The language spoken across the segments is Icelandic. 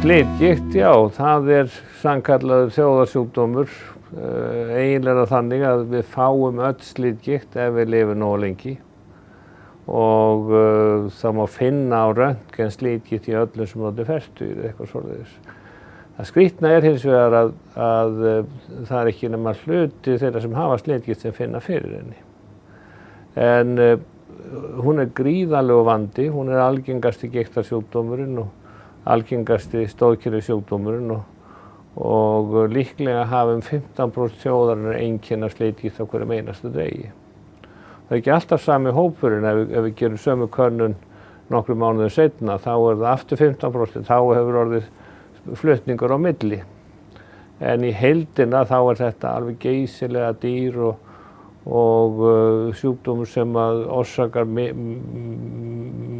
Slitgigt, já, það sannkallaður þjóðarsjúkdómur, eiginlega þannig að við fáum öll slitgigt ef við lifum nógu lengi og það má finna á röntgen slitgigt í öllum sem notar fertugur eða eitthvað svoleiðis. Það skrýtna hins vegar að það ekki nema hluti þeirra sem hafa slitgigt sem finna fyrir henni. En hún gríðarlegur vandi, hún algengasti gigtarsjúkdómurinn og algengasti stoðkerfissjúkdómurinn og líklega hafa 15% þjóðarinnar einkenni af slitgigt á hverjum einasta degi. Það ekki alltaf sami hópurinn, ef við gerum sömu könnun nokkrum mánuðum seinna, þá það aftur 15%, þá hefur orðið flutningur á milli. En í heildina þá þetta alveg geysilega dýr og sjúkdómur sem orsakar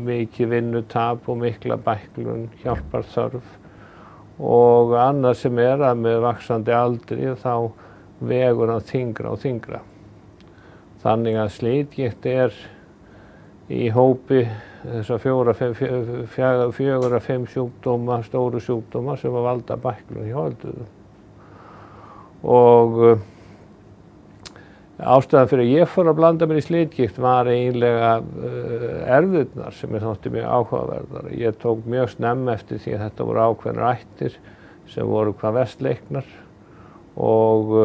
mikið vinnutap og mikla bæklun, hjálparþörf og annað sem að með vaxandi aldri þá vegur hann þyngra og þyngra. Þannig að slitgigt í hópi þessar 4-5 sjúkdóma, stóru sjúkdóma sem valda bæklun hjá öldruðum. Og ástæðan fyrir að ég fór að blanda mér í slitgigt var eiginlega erfðirnar sem þótti mjög áhugaverðar. Ég tók mjög snemma eftir því að þetta voru ákveðnar ættir sem voru hvað verst leiknar og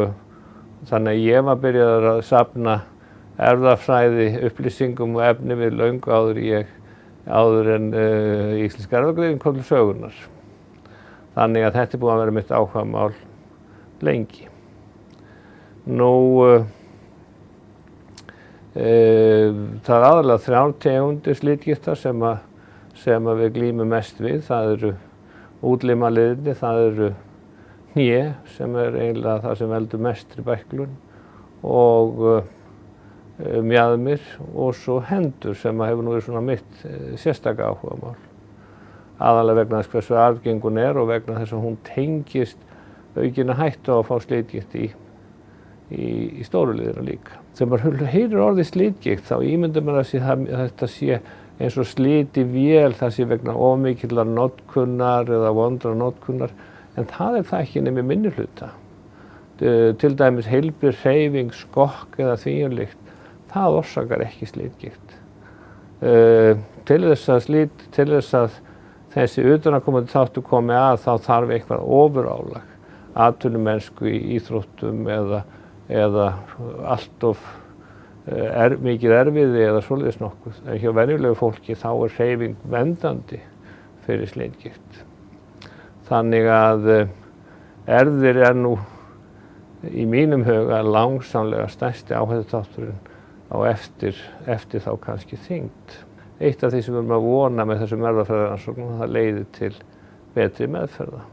þannig að ég var byrjaður að safna erfðafræði, upplýsingum og efni við löngu áður en Íslenska erfðagreining kom til sögunnar. Þannig að þetta búið að vera mitt áhugamál lengi. Það aðalega 3 tegundir slitgigtar sem við glímum mest við. Það eru útlimaliðirnir, það eru hné sem eiginlega það sem veldur mestri bæklun og mjaðmir og svo hendur sem hefur nú verið svona mitt sérstaka áhugamál. Aðalega vegna þess hversu arfgengun og vegna þess að hún tengist aukinni hættu á að fá slitgikt í stóru liðina líka. Þegar maður heyrir orðið slitgikt þá ímyndar maður að þetta sé eins og slit í vél, það sé vegna of mikillar notkunar eða vondrar notkunar, en það það ekki nema í minnihluta. Til dæmis heilbrigð hreyfing, skokk eða þvíumlykt, það orsakar ekki slitgikt. Til þess að þessi utanaðkomandi þáttur komi þá þarf eitthvað ofurálag, atvinnumennsku í íþróttum eða allt of mikið erfiði eða svoleiðis nokkuð. En hjá venjulegu fólki þá hreyfing vendandi fyrir slitgikt. Þannig að erfðir nú í mínum huga langsamlega stærsti áhættuþátturinn á eftir þá kannski þyngd. Eitt af því sem við erum að vona með þessum erfðafræðirannsóknum það leiðir til betri meðferða.